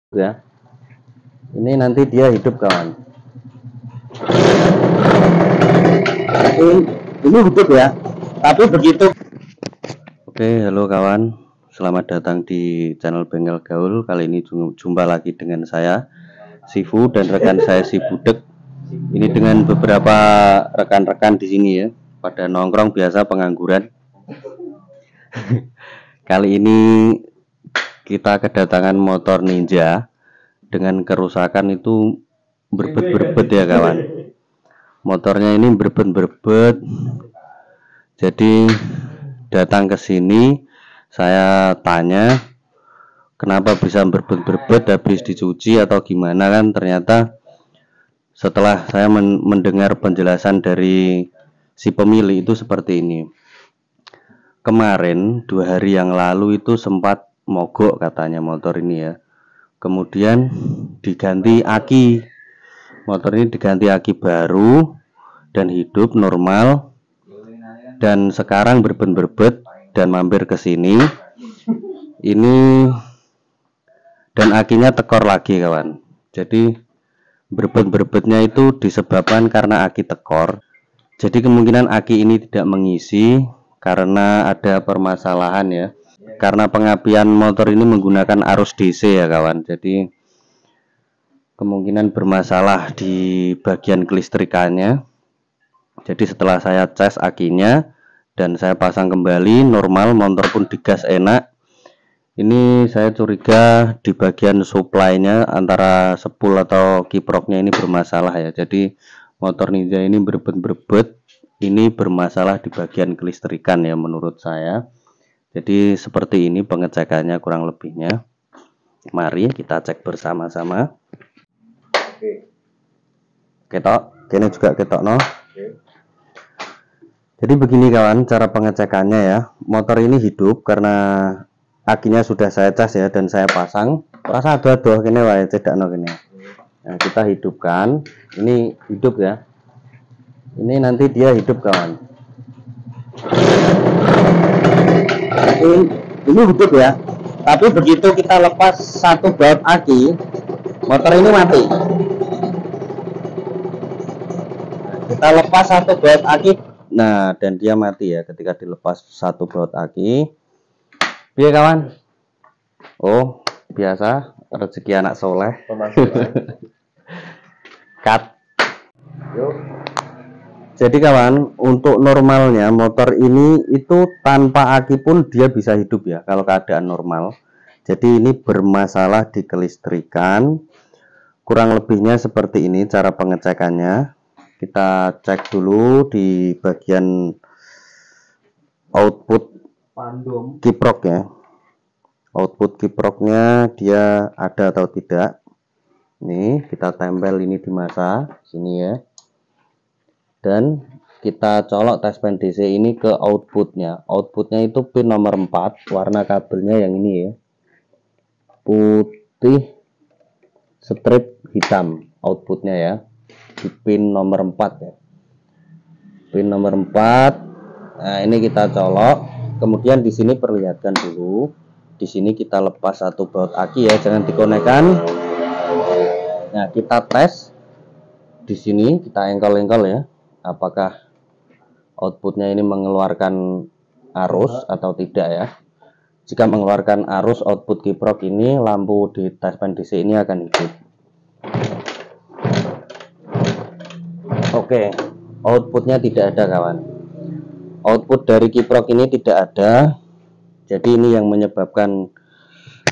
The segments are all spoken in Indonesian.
Ya, ini nanti dia hidup kawan. Ini hidup ya, tapi begitu. Oke, halo kawan, selamat datang di channel Bengkel Gaul. Kali ini jumpa lagi dengan saya Sifu dan rekan saya si Budek. Ini dengan beberapa rekan-rekan di sini ya, pada nongkrong biasa pengangguran. Kali ini kita kedatangan motor Ninja dengan kerusakan itu berbet-berbet ya kawan. Motornya ini berbet-berbet. Jadi datang ke sini, saya tanya kenapa bisa berbet-berbet, habis dicuci atau gimana kan. Ternyata setelah saya mendengar penjelasan dari si pemilik itu seperti ini. Kemarin 2 hari yang lalu itu sempat mogok katanya motor ini ya. Kemudian diganti aki. Motor ini diganti aki baru dan hidup normal. Dan sekarang berbet-berbet dan mampir ke sini. Ini dan akinya tekor lagi kawan. Jadi berbet-berbetnya itu disebabkan karena aki tekor. Jadi kemungkinan aki ini tidak mengisi karena ada permasalahan ya. Karena pengapian motor ini menggunakan arus DC ya kawan. Jadi kemungkinan bermasalah di bagian kelistrikannya. Jadi setelah saya cas akinya dan saya pasang kembali normal, motor pun digas enak. Ini saya curiga di bagian supply-nya antara spool atau kiproknya ini bermasalah ya. Jadi motor Ninja ini berbet-berbet, ini bermasalah di bagian kelistrikan ya menurut saya. Jadi seperti ini pengecekannya kurang lebihnya. Mari kita cek bersama-sama. Ketok, kini juga ketok no. Jadi begini kawan cara pengecekannya ya. Motor ini hidup karena akinya sudah saya cas ya dan saya pasang. Rasa adoh-adoh kene wae cedakno kene. Nah, kita hidupkan. Ini hidup ya. Ini nanti dia hidup kawan. Ini hidup ya. Tapi begitu kita lepas satu baut aki, motor ini mati. Kita lepas satu baut aki. Nah, dan dia mati ya ketika dilepas satu baut aki. Iya kawan. Oh, biasa rezeki anak soleh. Cut. Jadi kawan, untuk normalnya motor ini itu tanpa aki pun dia bisa hidup ya kalau keadaan normal. Jadi ini bermasalah di kelistrikan. Kurang lebihnya seperti ini cara pengecekannya. Kita cek dulu di bagian output kiprok ya. Output kiproknya dia ada atau tidak. Nih kita tempel ini di masa sini ya. Dan kita colok tespen DC ini ke outputnya. Outputnya itu pin nomor 4. Warna kabelnya yang ini ya. Putih strip hitam outputnya ya. Di pin nomor 4 ya. Pin nomor 4. Nah, ini kita colok. Kemudian di sini perlihatkan dulu. Di sini kita lepas satu baut aki ya, jangan dikonekkan. Nah, kita tes. Di sini kita engkol-engkol ya. Apakah outputnya ini mengeluarkan arus atau tidak ya. Jika mengeluarkan arus, output kiprok ini lampu di tespen DC ini akan hidup. Oke, outputnya tidak ada kawan. Output dari kiprok ini tidak ada. Jadi ini yang menyebabkan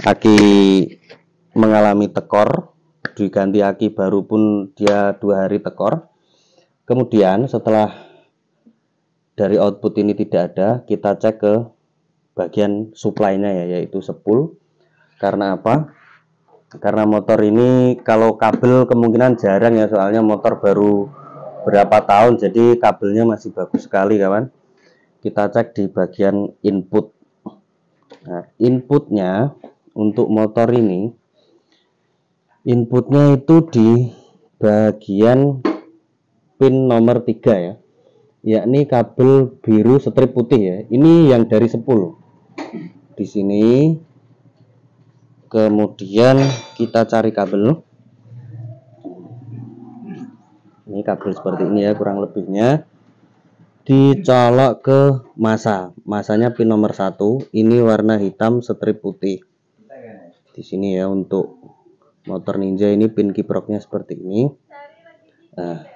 aki mengalami tekor. Diganti aki baru pun dia 2 hari tekor. Kemudian setelah dari output ini tidak ada, kita cek ke bagian supply-nya ya, yaitu spool. Karena apa? Karena motor ini kalau kabel kemungkinan jarang ya, soalnya motor baru berapa tahun, jadi kabelnya masih bagus sekali kawan. Kita cek di bagian input. Nah, inputnya untuk motor ini, inputnya itu di bagian pin nomor 3 ya, yakni kabel biru strip putih ya. Ini yang dari spool. Di sini Kemudian kita cari kabel. Ini kabel seperti ini ya kurang lebihnya. Dicolok ke masa. Masanya pin nomor 1. Ini warna hitam strip putih. Di sini ya untuk motor Ninja ini pin kiproknya seperti ini. Nah,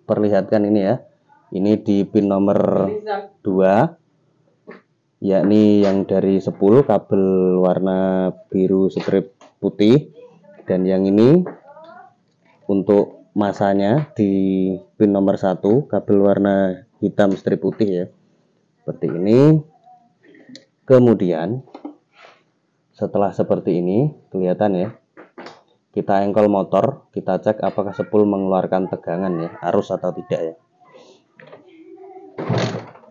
perlihatkan ini ya. Ini di pin nomor 2. Yakni yang dari 10 kabel warna biru strip putih, dan yang ini untuk masanya di pin nomor 1 kabel warna hitam strip putih ya, seperti ini. Kemudian setelah seperti ini kelihatan ya, kita engkol motor, kita cek apakah spool mengeluarkan tegangan ya, arus atau tidak ya.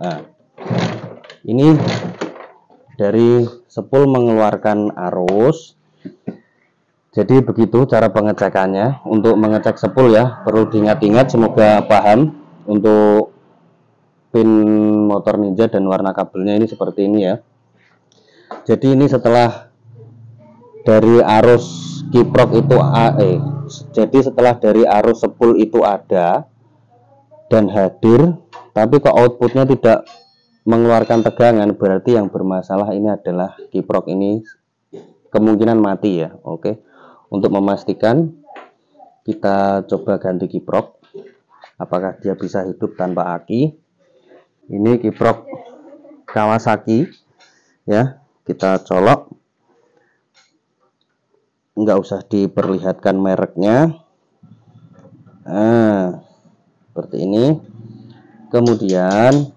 Nah, ini dari spool mengeluarkan arus. Jadi begitu cara pengecekannya. Untuk mengecek spool ya, perlu diingat-ingat, semoga paham. Untuk pin motor Ninja dan warna kabelnya ini seperti ini ya. Jadi ini setelah dari arus kiprok itu jadi setelah dari arus spool itu ada dan hadir, tapi kok outputnya tidak mengeluarkan tegangan, berarti yang bermasalah ini adalah kiprok ini kemungkinan mati ya. Oke, untuk memastikan kita coba ganti kiprok, apakah dia bisa hidup tanpa aki. Ini kiprok Kawasaki ya, kita colok, nggak usah diperlihatkan mereknya. Nah, seperti ini. Kemudian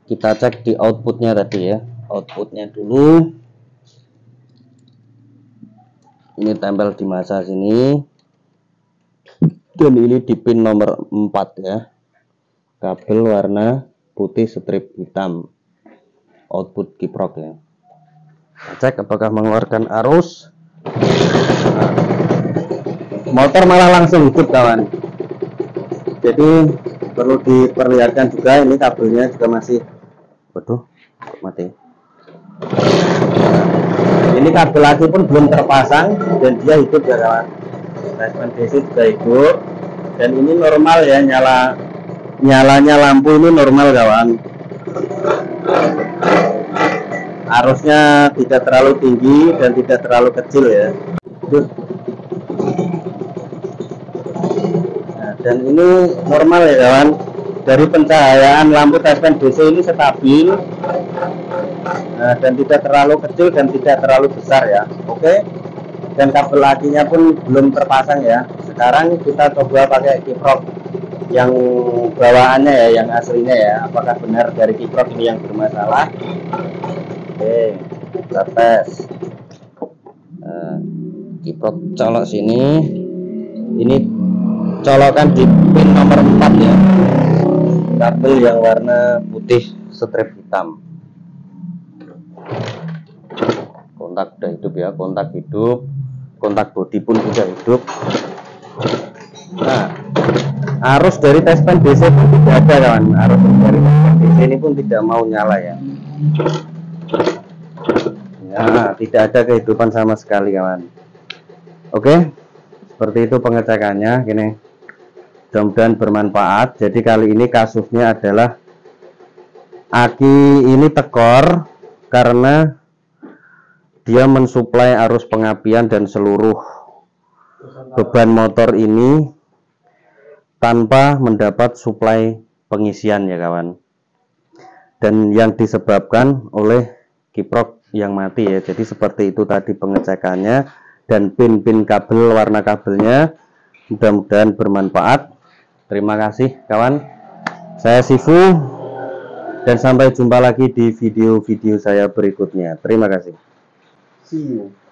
kita cek di outputnya tadi ya, outputnya dulu. Ini tempel di masa sini, dan ini di pin nomor 4 ya, kabel warna putih strip hitam, output kiprok ya. Kita cek apakah mengeluarkan arus. Motor malah langsung hidup kawan. Jadi perlu diperlihatkan juga, ini kabelnya juga masih, waduh, mati. Ini kabel lagi pun belum terpasang dan dia hidup ya kawan. Respon DC juga hidup, dan ini normal ya, nyalanya lampu ini normal kawan. Arusnya tidak terlalu tinggi dan tidak terlalu kecil ya. Nah, dan ini normal ya kawan. Dari pencahayaan lampu tespen DC ini stabil, dan tidak terlalu kecil dan tidak terlalu besar ya. Oke, dan kabel lakinya pun belum terpasang ya. Sekarang kita coba pakai kiprok yang bawaannya ya, yang aslinya ya, apakah benar dari kiprok ini yang bermasalah. Oke, kita tes. Kiprok colok sini, ini colokan di pin nomor 4 ya, kabel yang warna putih strip hitam. Kontak udah hidup ya, kontak hidup, kontak bodi pun sudah hidup. Nah, arus dari tespen DC pun tidak ada kawan, arus dari tespen DC ini pun tidak mau nyala ya. Ya, tidak ada kehidupan sama sekali kawan. Oke, seperti itu pengecekannya. Gini, mudah-mudahan bermanfaat. Jadi kali ini kasusnya adalah aki ini tekor karena dia mensuplai arus pengapian dan seluruh beban motor ini tanpa mendapat suplai pengisian ya kawan, dan yang disebabkan oleh kiprok yang mati ya. Jadi seperti itu tadi pengecekannya dan pin-pin kabel warna kabelnya. Mudah-mudahan bermanfaat. Terima kasih kawan, saya Sifu, dan sampai jumpa lagi di video-video saya berikutnya. Terima kasih. See you.